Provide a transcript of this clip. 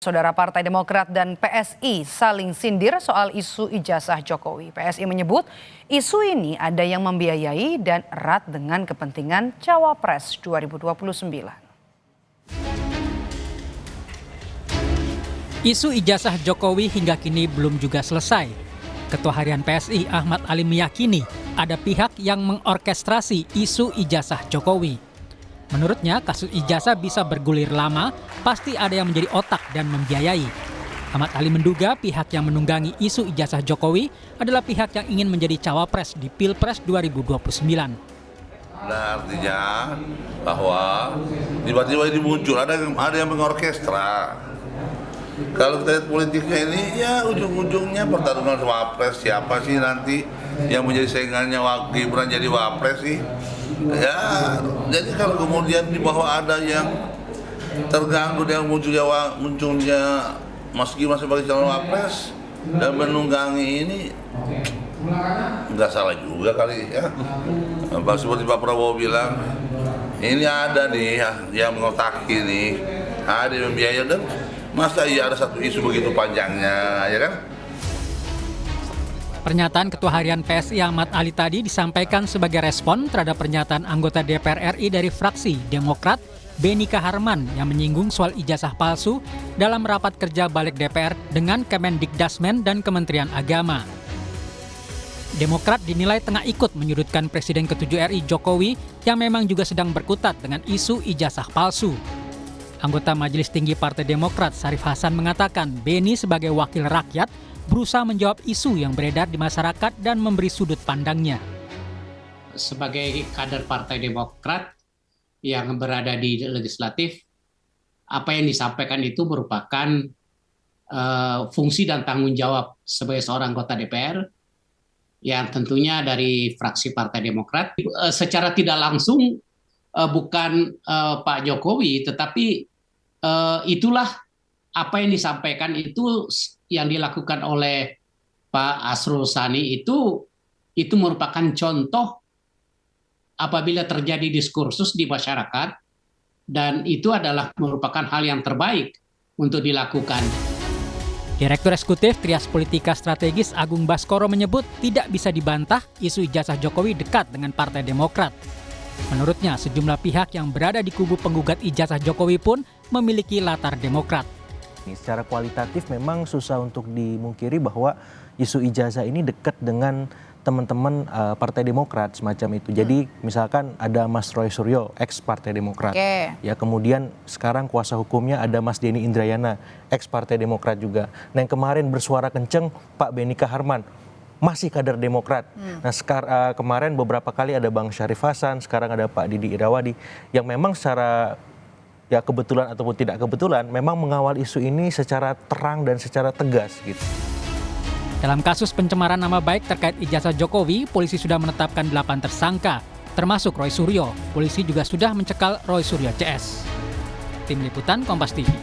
Saudara Partai Demokrat dan PSI saling sindir soal isu ijazah Jokowi. PSI menyebut isu ini ada yang membiayai dan erat dengan kepentingan Cawapres 2029. Isu ijazah Jokowi hingga kini belum juga selesai. Ketua Harian PSI Ahmad Ali meyakini ada pihak yang mengorkestrasi isu ijazah Jokowi. Menurutnya kasus ijazah bisa bergulir lama, pasti ada yang menjadi otak dan membiayai. Ahmad Ali menduga pihak yang menunggangi isu ijazah Jokowi adalah pihak yang ingin menjadi cawapres di Pilpres 2029. Nah, artinya bahwa tiba-tiba ini muncul ada yang mengorkestra. Kalau kita lihat politiknya ini, ya ujung-ujungnya pertarungan wapres, siapa sih nanti yang menjadi saingannya Gibran jadi wapres sih? Ya, jadi kalau kemudian di bawah ada yang terganggu dengan munculnya Mas Gibran sebagai calon wapres dan menunggangi ini, nggak salah juga kali ya. Seperti Pak Prabowo bilang, ini ada nih yang mengotaki nih, ada yang membiayai, dan masa iya ada satu isu begitu panjangnya, ya kan? Pernyataan Ketua Harian PSI Ahmad Ali tadi disampaikan sebagai respon terhadap pernyataan anggota DPR RI dari fraksi Demokrat, Benika Harman, yang menyinggung soal ijazah palsu dalam rapat kerja balik DPR dengan Kemendikdasmen dan Kementerian Agama. Demokrat dinilai tengah ikut menyudutkan Presiden ke-7 RI Jokowi yang memang juga sedang berkutat dengan isu ijazah palsu. Anggota Majelis Tinggi Partai Demokrat Syarif Hasan mengatakan Beni sebagai wakil rakyat berusaha menjawab isu yang beredar di masyarakat dan memberi sudut pandangnya. Sebagai kader Partai Demokrat yang berada di legislatif, apa yang disampaikan itu merupakan fungsi dan tanggung jawab sebagai seorang anggota DPR yang tentunya dari fraksi Partai Demokrat. Secara tidak langsung bukan Pak Jokowi, tetapi itulah apa yang disampaikan itu yang dilakukan oleh Pak Asrul Sani itu merupakan contoh apabila terjadi diskursus di masyarakat, dan itu adalah merupakan hal yang terbaik untuk dilakukan. Direktur Eksekutif Trias Politika Strategis Agung Baskoro menyebut tidak bisa dibantah isu ijazah Jokowi dekat dengan Partai Demokrat. Menurutnya sejumlah pihak yang berada di kubu penggugat ijazah Jokowi pun memiliki latar Demokrat. Secara kualitatif memang susah untuk dimungkiri bahwa isu ijazah ini dekat dengan teman-teman Partai Demokrat semacam itu. Jadi misalkan ada Mas Roy Suryo, ex Partai Demokrat. Ya, kemudian sekarang kuasa hukumnya ada Mas Denny Indrayana, ex Partai Demokrat juga. Nah, yang kemarin bersuara kenceng Pak Benika Harman, masih kader Demokrat. Nah, kemarin beberapa kali ada Bang Syarif Hasan, sekarang ada Pak Didi Irawadi yang memang secara ya kebetulan ataupun tidak kebetulan memang mengawal isu ini secara terang dan secara tegas gitu. Dalam kasus pencemaran nama baik terkait ijazah Jokowi, polisi sudah menetapkan 8 tersangka, termasuk Roy Suryo. Polisi juga sudah mencekal Roy Suryo CS. Tim Liputan Kompas TV.